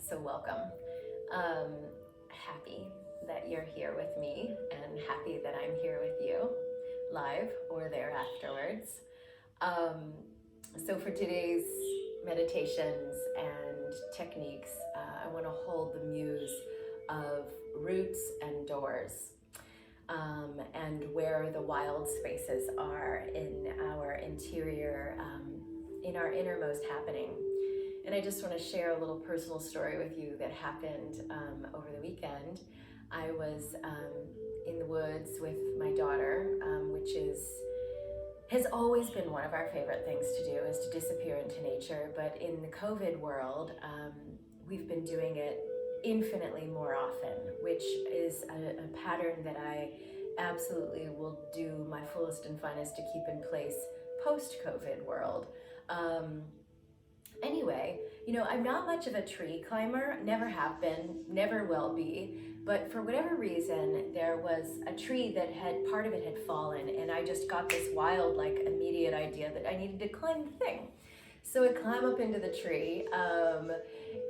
So welcome. Happy that you're here with me and happy that I'm here with you live or there afterwards. So for today's meditations and techniques, I want to hold the muse of roots and doors, and where the wild spaces are in our interior, in our innermost happening. And I just want to share a little personal story with you that happened over the weekend. I was in the woods with my daughter, which has always been one of our favorite things to do, is to disappear into nature. But in the COVID world, we've been doing it infinitely more often, which is a pattern that I absolutely will do my fullest and finest to keep in place post-COVID world. Anyway, I'm not much of a tree climber, never have been, never will be, but for whatever reason, there was a tree that part of it had fallen, and I just got this wild, immediate idea that I needed to climb the thing. So I climbed up into the tree,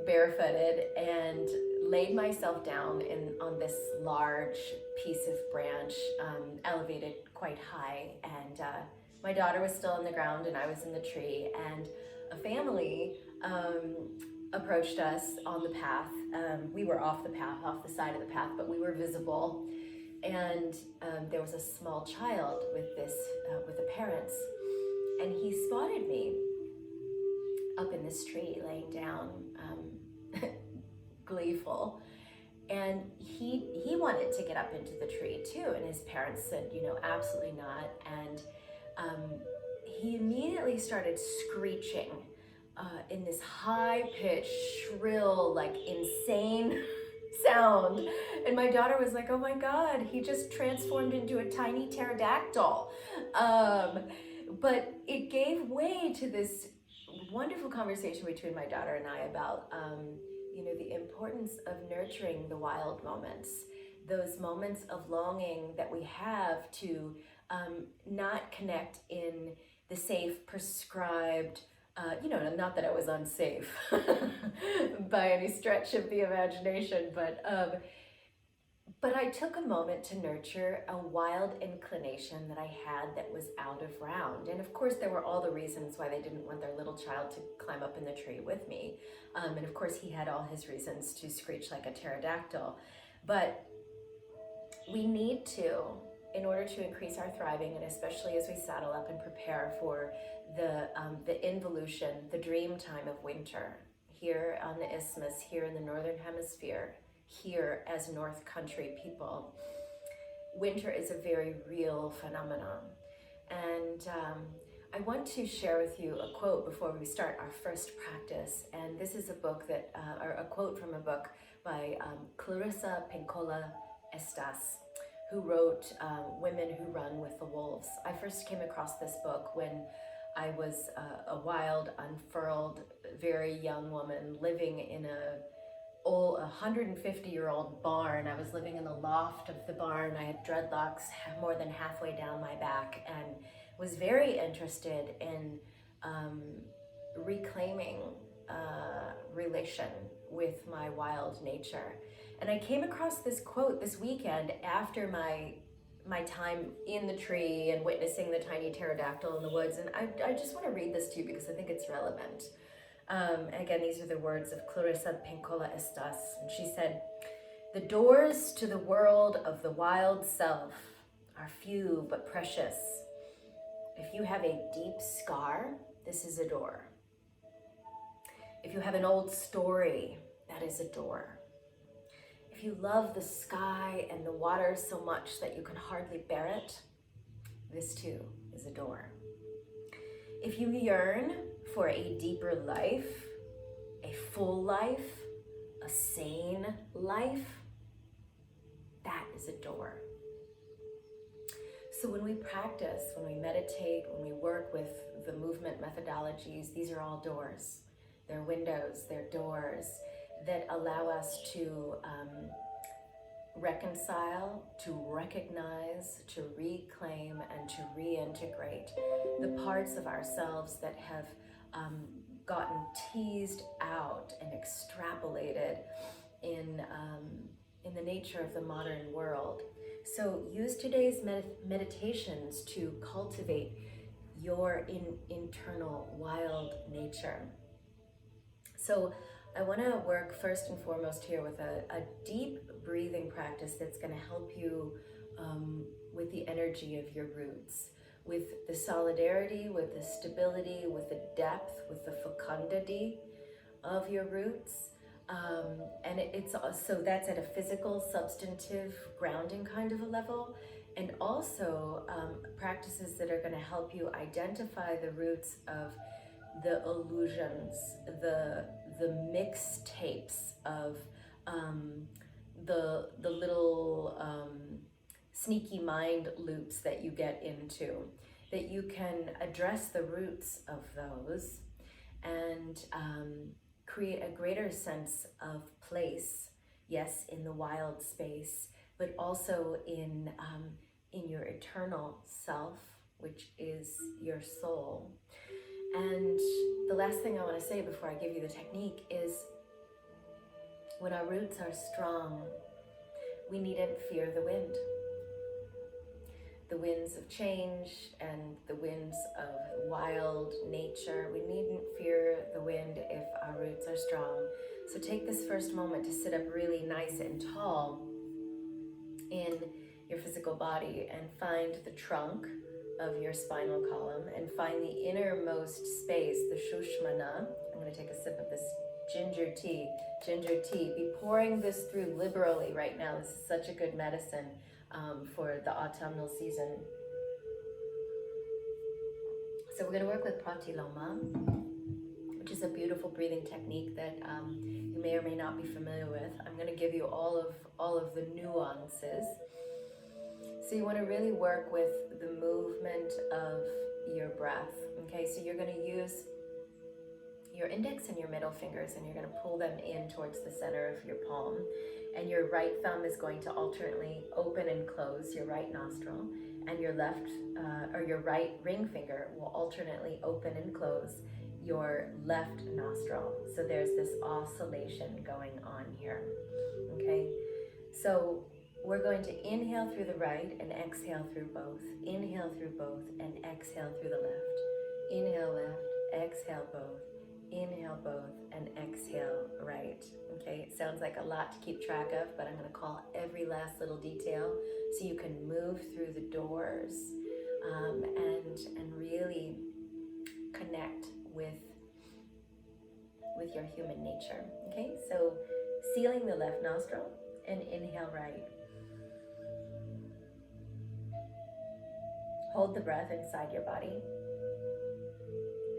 barefooted, and laid myself down on this large piece of branch, elevated quite high, and my daughter was still on the ground and I was in the tree, and a family approached us on the path. We were off the path, off the side of the path, but we were visible. And there was a small child with the parents, and he spotted me up in this tree, laying down, gleeful. And he wanted to get up into the tree too, and his parents said, absolutely not. And he immediately started screeching in this high-pitched, shrill, insane sound. And my daughter was like, oh my God, he just transformed into a tiny pterodactyl. But it gave way to this wonderful conversation between my daughter and I about, the importance of nurturing the wild moments, those moments of longing that we have to not connect in the safe, prescribed, not that I was unsafe by any stretch of the imagination, but I took a moment to nurture a wild inclination that I had that was out of round. And of course, there were all the reasons why they didn't want their little child to climb up in the tree with me. And of course, he had all his reasons to screech like a pterodactyl. But we need to, in order to increase our thriving, and especially as we saddle up and prepare for the involution, the dream time of winter, here on the isthmus, here in the northern hemisphere, here as North Country people, winter is a very real phenomenon. And I want to share with you a quote before we start our first practice. And this is a book or a quote from a book by Clarissa Pinkola Estes, who wrote Women Who Run with the Wolves. I first came across this book when I was a wild, unfurled, very young woman living in a 150-year-old barn. I was living in the loft of the barn. I had dreadlocks more than halfway down my back and was very interested in reclaiming relation with my wild nature. And I came across this quote this weekend after my time in the tree and witnessing the tiny pterodactyl in the woods. And I just want to read this to you because I think it's relevant. Again, these are the words of Clarissa Pinkola Estes. And she said, "The doors to the world of the wild self are few but precious. If you have a deep scar, this is a door. If you have an old story, that is a door. If you love the sky and the water so much that you can hardly bear it, this too is a door. If you yearn for a deeper life, a full life, a sane life, that is a door." So when we practice, when we meditate, when we work with the movement methodologies, these are all doors. They're windows, they're doors that allow us to reconcile, to recognize, to reclaim, and to reintegrate the parts of ourselves that have gotten teased out and extrapolated in the nature of the modern world. So use today's meditations to cultivate your internal wild nature. So I want to work first and foremost here with a deep breathing practice that's going to help you with the energy of your roots, with the solidarity, with the stability, with the depth, with the fecundity of your roots. And it's also, that's at a physical, substantive, grounding kind of a level. And also practices that are going to help you identify the roots of the illusions, the mixtapes of the little sneaky mind loops that you get into, that you can address the roots of those and create a greater sense of place, yes, in the wild space, but also in your eternal self, which is your soul. And the last thing I want to say before I give you the technique is, when our roots are strong, we needn't fear the wind. The winds of change and the winds of wild nature. We needn't fear the wind if our roots are strong. So take this first moment to sit up really nice and tall in your physical body and find the trunk of your spinal column and find the innermost space, the shushmana. I'm going to take a sip of this ginger tea. Ginger tea. Be pouring this through liberally right now. This is such a good medicine for the autumnal season. So we're going to work with pratiloma, which is a beautiful breathing technique that you may or may not be familiar with. I'm going to give you all of the nuances. So you want to really work with the movement of your breath. Okay, so you're going to use your index and your middle fingers, and you're going to pull them in towards the center of your palm. And your right thumb is going to alternately open and close your right nostril, and your left or your right ring finger will alternately open and close your left nostril. So there's this oscillation going on here. Okay, so we're going to inhale through the right and exhale through both. Inhale through both and exhale through the left. Inhale left, exhale both. Inhale both and exhale right. Okay, it sounds like a lot to keep track of, but I'm going to call every last little detail so you can move through the doors and really connect with your human nature. Okay, so sealing the left nostril and inhale right. Hold the breath inside your body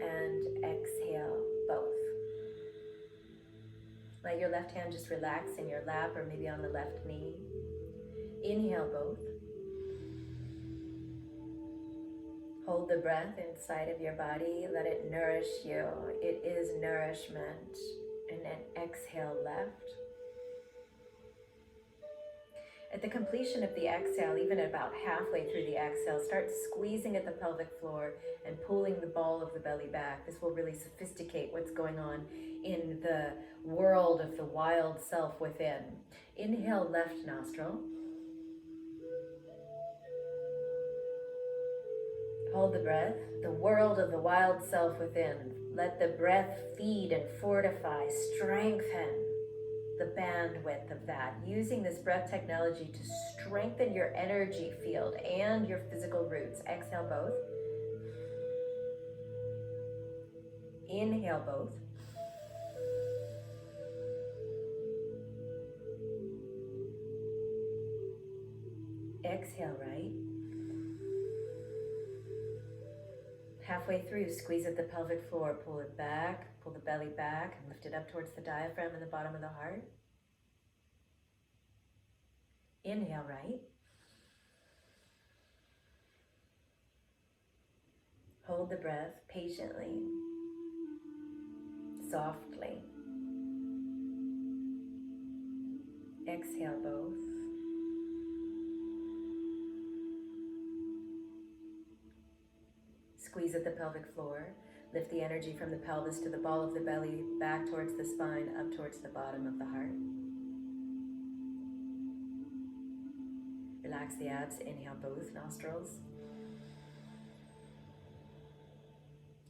and exhale both. Let your left hand just relax in your lap or maybe on the left knee. Inhale both. Hold the breath inside of your body. Let it nourish you. It is nourishment. And then exhale left. At the completion of the exhale, even about halfway through the exhale, start squeezing at the pelvic floor and pulling the ball of the belly back. This will really sophisticate what's going on in the world of the wild self within. Inhale left nostril. Hold the breath. The world of the wild self within. Let the breath feed and fortify, strengthen the bandwidth of that, using this breath technology to strengthen your energy field and your physical roots. Exhale both. Inhale both. Exhale right. Halfway through, squeeze at the pelvic floor, pull it back, pull the belly back, and lift it up towards the diaphragm and the bottom of the heart. Inhale right. Hold the breath patiently, softly. Exhale both. Squeeze at the pelvic floor. Lift the energy from the pelvis to the ball of the belly, back towards the spine, up towards the bottom of the heart. Relax the abs, inhale both nostrils.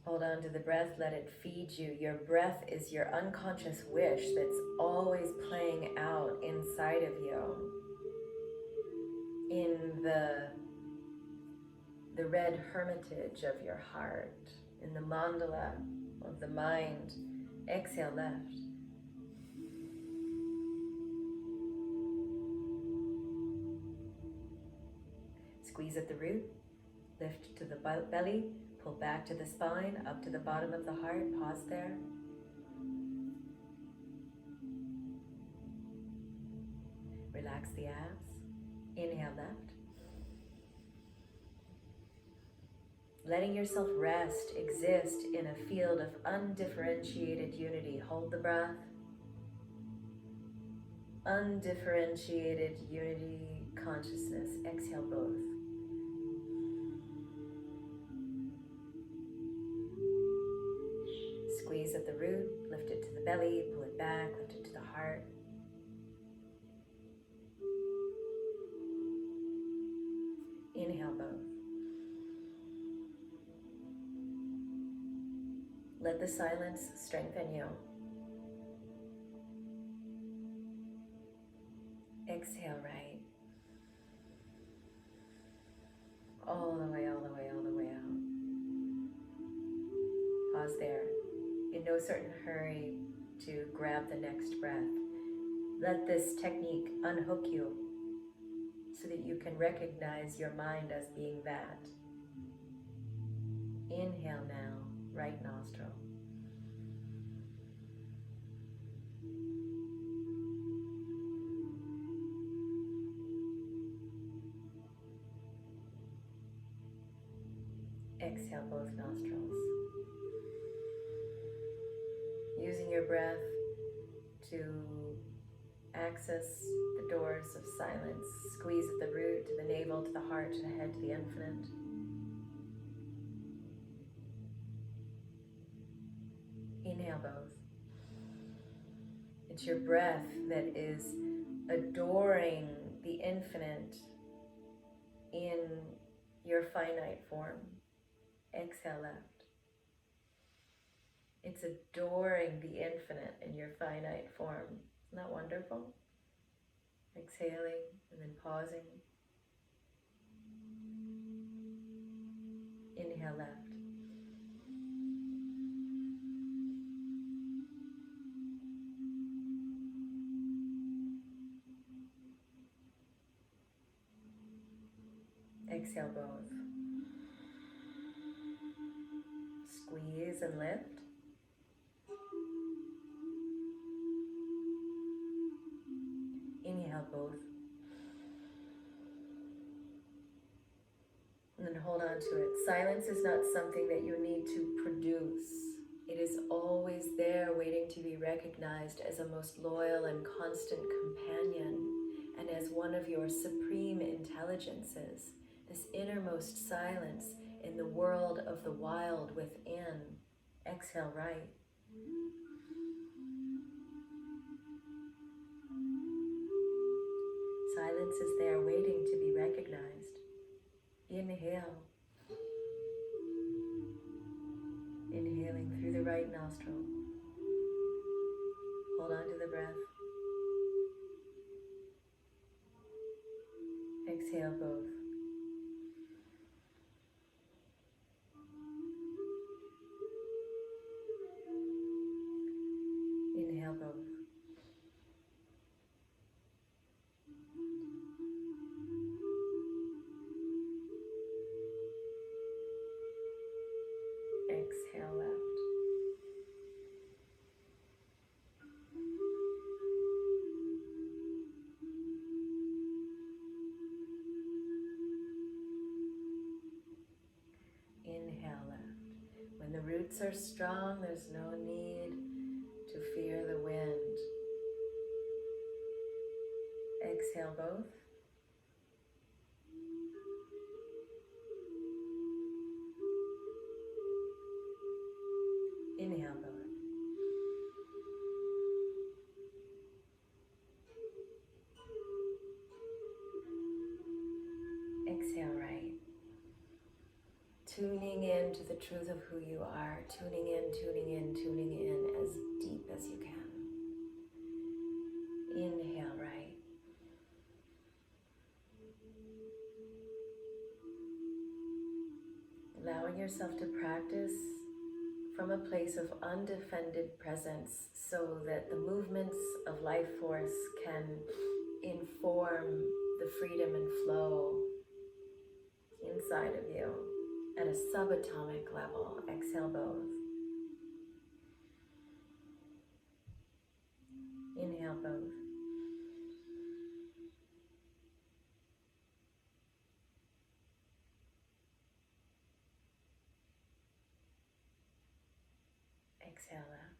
Hold on to the breath, let it feed you. Your breath is your unconscious wish that's always playing out inside of you. In the red hermitage of your heart, in the mandala of the mind. Exhale left. Squeeze at the root, lift to the belly, pull back to the spine, up to the bottom of the heart. Pause there. Relax the abs. Inhale left. Letting yourself rest, exist in a field of undifferentiated unity. Hold the breath. Undifferentiated unity, consciousness. Exhale both. Squeeze at the root, lift it to the belly, pull it back, lift it to the heart. Inhale both. Let the silence strengthen you. Exhale right. All the way, all the way, all the way out. Pause there. In no certain hurry to grab the next breath. Let this technique unhook you so that you can recognize your mind as being that. Inhale now, right nostril. Exhale both nostrils. Using your breath to access the doors of silence. Squeeze at the root, to the navel, to the heart, to the head, to the infinite. Inhale both. It's your breath that is adoring the infinite in your finite form. Exhale left. It's adoring the infinite in your finite form. Isn't that wonderful? Exhaling and then pausing. Inhale left. Exhale both. Squeeze and lift. Inhale both. And then hold on to it. Silence is not something that you need to produce. It is always there waiting to be recognized as a most loyal and constant companion and as one of your supreme intelligences. This innermost silence in the world of the wild within. Exhale right. Silence is there waiting to be recognized. Inhale. Inhaling through the right nostril. Hold on to the breath. Exhale both. Inhale both. Exhale left. Inhale left. When the roots are strong, there's no need to fear the wind. Exhale both. Inhale both. tuning in to the truth of who you are, tuning in as deep as you can. Inhale right. Allowing yourself to practice from a place of undefended presence so that the movements of life force can inform the freedom and flow inside of you at a subatomic level. Exhale both. Inhale both. Exhale out.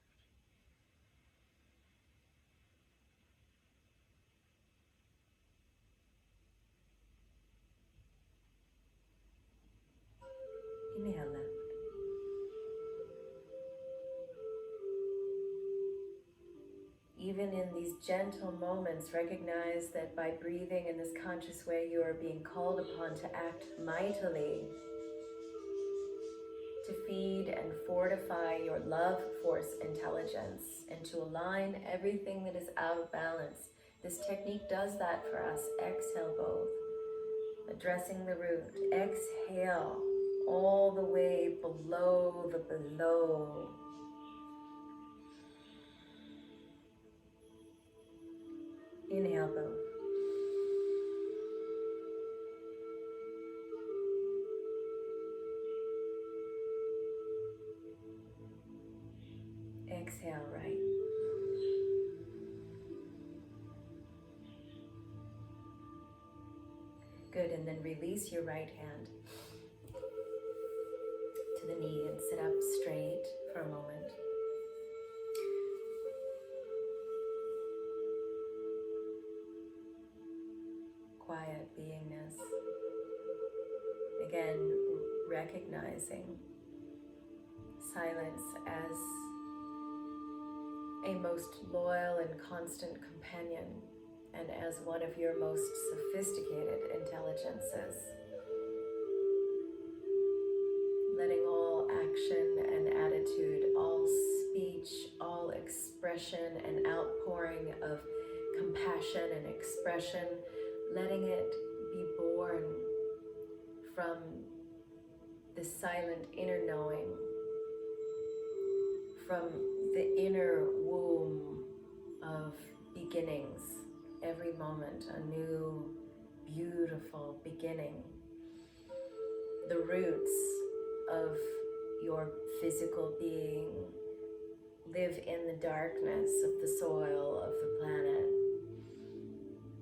Inhale left. Even in these gentle moments, recognize that by breathing in this conscious way, you are being called upon to act mightily, to feed and fortify your love force intelligence, and to align everything that is out of balance. This technique does that for us. Exhale both, addressing the root. Exhale all the way below the below. Inhale both. Exhale right. Good, and then release your right hand to the knee and sit up straight for a moment. Quiet beingness. Again, recognizing silence as a most loyal and constant companion, and as one of your most sophisticated intelligences. Letting all action and attitude, all speech, all expression and outpouring of compassion and expression, letting it be born from the silent inner knowing, from the inner womb of beginnings. Every moment a new, beautiful beginning. The roots of your physical being live in the darkness of the soil of the planet.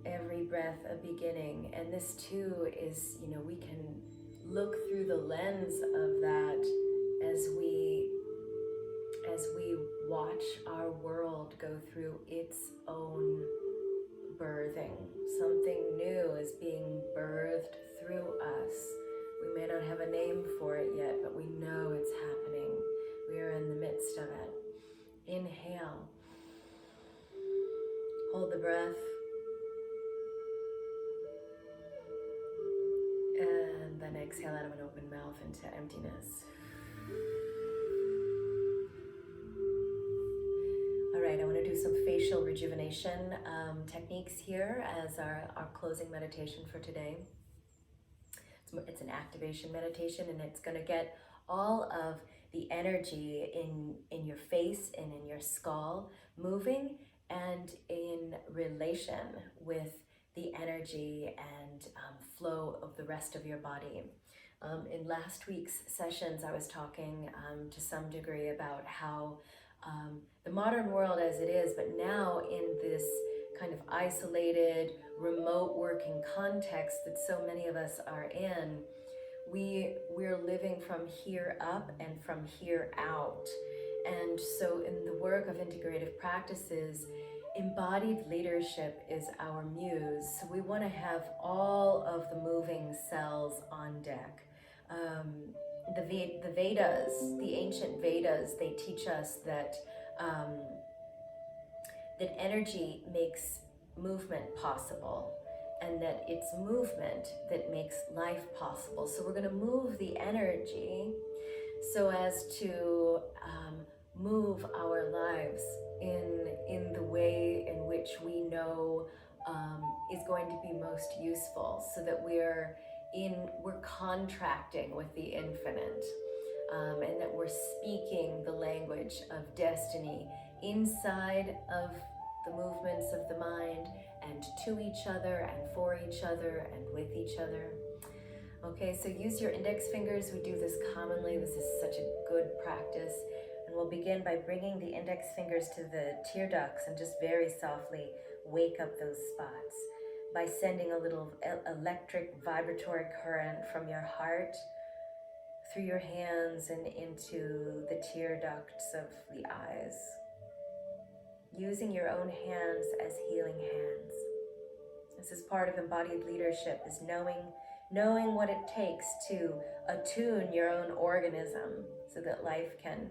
Every breath a beginning, and this too is, we can look through the lens of that as we watch our world go through its own birthing. Something new is being birthed through us. We may not have a name for it yet, but we know it's happening. We are in the midst of it. Inhale. Hold the breath. And then exhale out of an open mouth into emptiness. All right, I want to do some facial rejuvenation techniques here as our closing meditation for today. It's an activation meditation, and it's going to get all of the energy in your face and in your skull moving and in relation with the energy and flow of the rest of your body. In last week's sessions, I was talking to some degree about how the modern world as it is, but now in this kind of isolated, remote working context that so many of us are in, we're living from here up and from here out. And so in the work of integrative practices, embodied leadership is our muse. So we want to have all of the moving cells on deck. The Vedas, the ancient Vedas, they teach us that that energy makes movement possible. and that it's movement that makes life possible. So we're going to move the energy so as to move our lives in the way in which we know is going to be most useful, so that we're contracting with the infinite, and that we're speaking the language of destiny inside of the movements of the mind, and to each other and for each other and with each other. Okay, so use your index fingers. We do this commonly. This is such a good practice. And we'll begin by bringing the index fingers to the tear ducts and just very softly wake up those spots by sending a little electric vibratory current from your heart through your hands and into the tear ducts of the eyes, using your own hands as healing hands. This is part of embodied leadership, is knowing what it takes to attune your own organism so that life can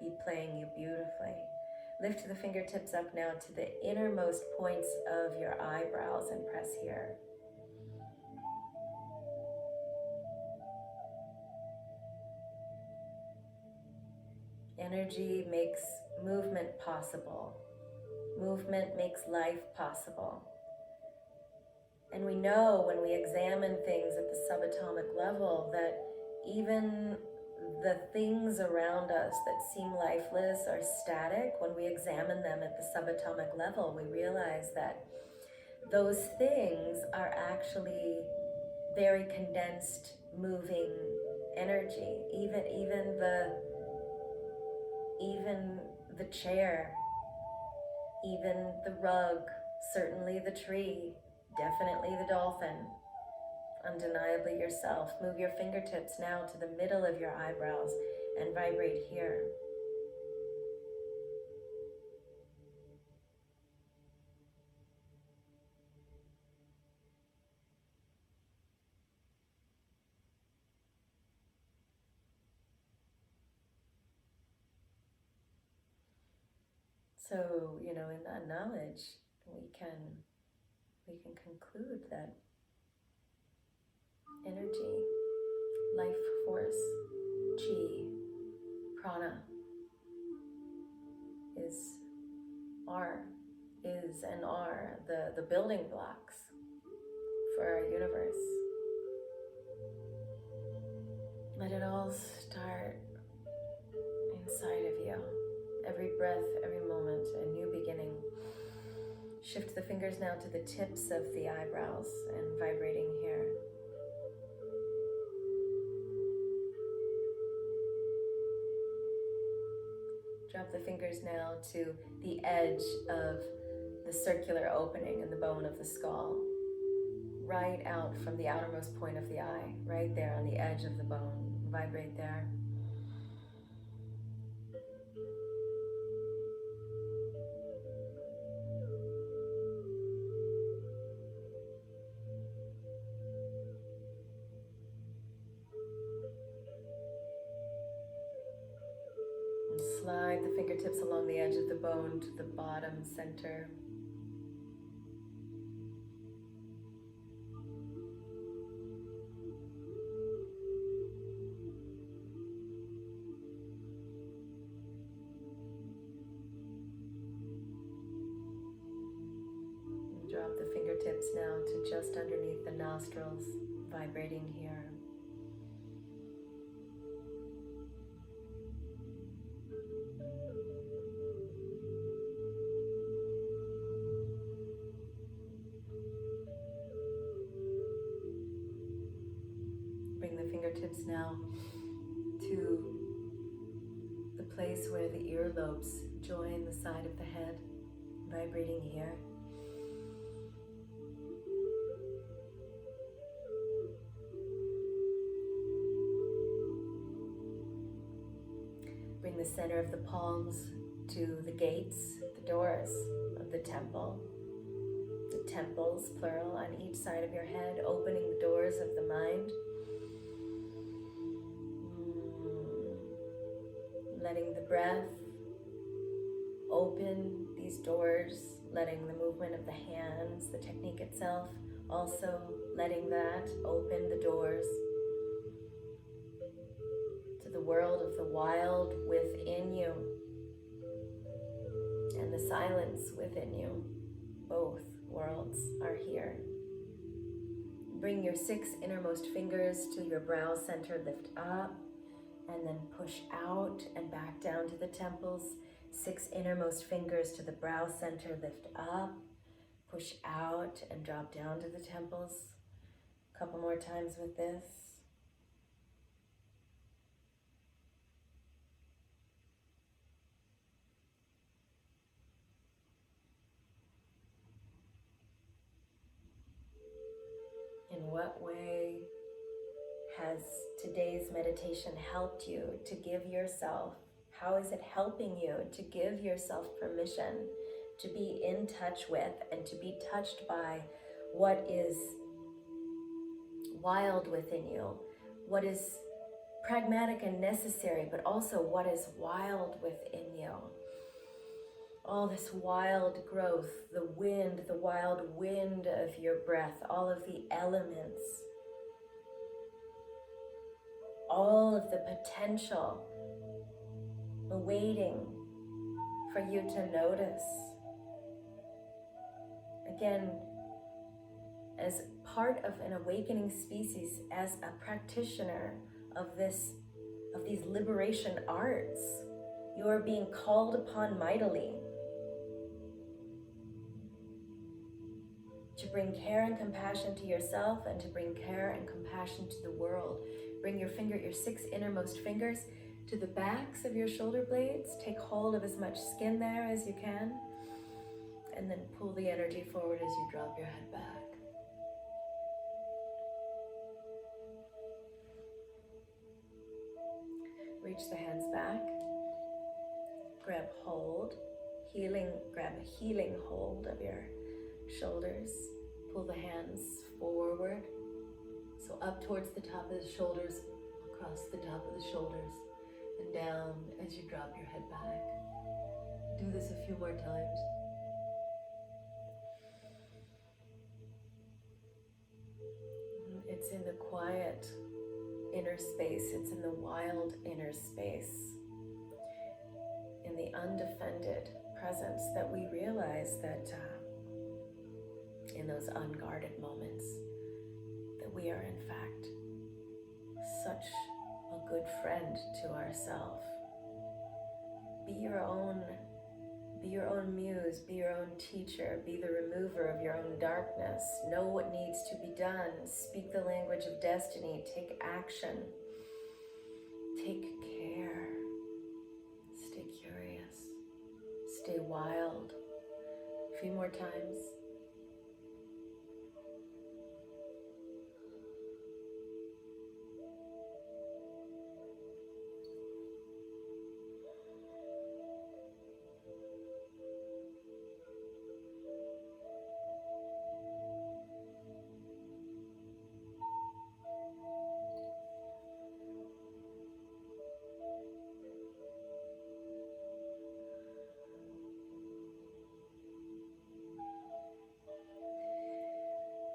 be playing you beautifully. Lift the fingertips up now to the innermost points of your eyebrows and press here. Energy makes movement possible. Movement makes life possible. And we know when we examine things at the subatomic level that even the things around us that seem lifeless or static, when we examine them at the subatomic level, we realize that those things are actually very condensed, moving energy. Even the chair, even the rug, certainly the tree, definitely the dolphin, undeniably yourself. Move your fingertips now to the middle of your eyebrows and vibrate here. So, in that knowledge, we can conclude that energy, life force, chi, prana is and are the building blocks for our universe. Let it all start inside of you. Every breath, every moment, a new beginning. Shift the fingers now to the tips of the eyebrows and vibrating here. Drop the fingers now to the edge of the circular opening in the bone of the skull, right out from the outermost point of the eye, right there on the edge of the bone. Vibrate there. Slide the fingertips along the edge of the bone to the bottom center. And drop the fingertips now to just underneath the nostrils, vibrating here. Fingertips now to the place where the earlobes join the side of the head, vibrating here. Bring the center of the palms to the gates, the doors of the temple. The temples, plural, on each side of your head, opening the doors of the mind. Letting the breath open these doors, letting the movement of the hands, the technique itself, Also letting that open the doors to the world of the wild within you and the silence within you. Both worlds are here. Bring your 6 innermost fingers to your brow center, lift up, and then push out and back down to the temples. 6 innermost fingers to the brow center, lift up, push out and drop down to the temples. A couple more times with this. In what way has today's meditation helped you to give yourself? How is it helping you to give yourself permission to be in touch with and to be touched by what is wild within you, what is pragmatic and necessary, but also what is wild within you? All this wild growth, the wind, the wild wind of your breath, all of the elements, all of the potential awaiting for you to notice. Again, as part of an awakening species, as a practitioner of these liberation arts, you are being called upon mightily to bring care and compassion to yourself and to bring care and compassion to the world. Bring your 6 innermost fingers to the backs of your shoulder blades. Take hold of as much skin there as you can, and then pull the energy forward as you drop your head back. Reach the hands back. Grab hold, grab a healing hold of your shoulders. Pull the hands forward. So up towards the top of the shoulders, across the top of the shoulders, and down as you drop your head back. Do this a few more times. It's in the quiet inner space, it's in the wild inner space, in the undefended presence that we realize that in those unguarded moments that we are in fact such a good friend to ourselves. Be your own muse, be your own teacher, be the remover of your own darkness. Know what needs to be done. Speak the language of destiny. Take action. Take care. Stay curious. Stay wild. A few more times.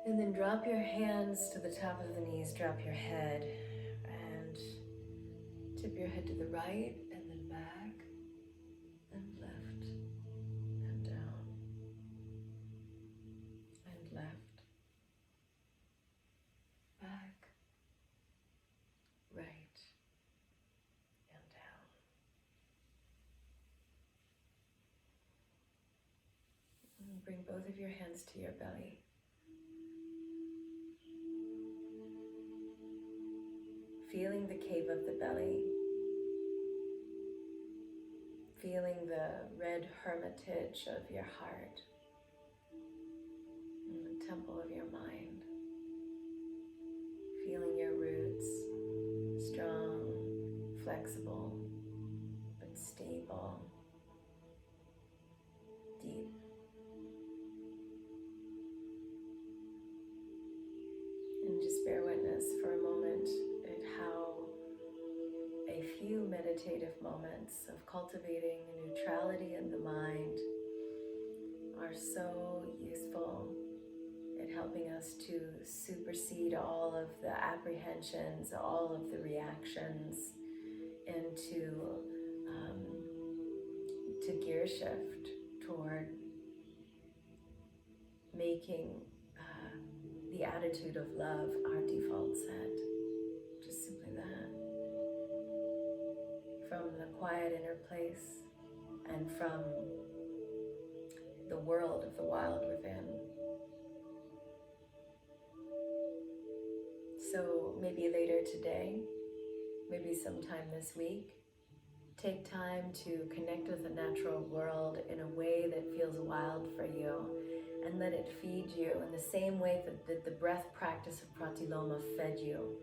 And then drop your hands to the top of the knees, drop your head, and tip your head to the right, and then back, and left, and down, and left, back, right, and down. And bring both of your hands to your belly. Feeling the cave of the belly, feeling the red hermitage of your heart, and the temple of your mind, feeling your roots, strong, flexible, but stable, deep. And just bear witness for a moment at how a few meditative moments of cultivating neutrality in the mind are so useful at helping us to supersede all of the apprehensions, all of the reactions, and to gear shift toward making the attitude of love our default set. Just simply that. From the quiet inner place and from the world of the wild within. So maybe later today, maybe sometime this week, take time to connect with the natural world in a way that feels wild for you, and let it feed you in the same way that the breath practice of pratiloma fed you.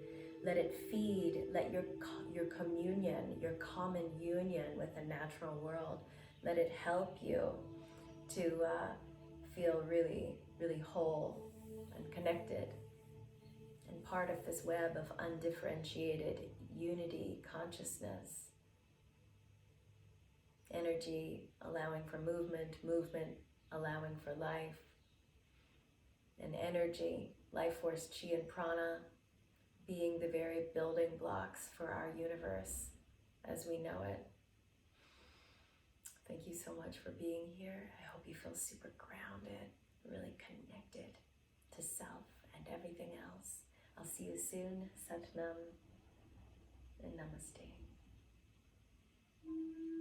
Let it feed, let your communion, your common union with the natural world, let it help you to feel really, really whole and connected and part of this web of undifferentiated unity consciousness. Energy allowing for movement, movement allowing for life, and energy, life force, chi and prana, being the very building blocks for our universe as we know it. Thank you so much for being here. I hope you feel super grounded, really connected to self and everything else. I'll see you soon. Sat Nam and Namaste.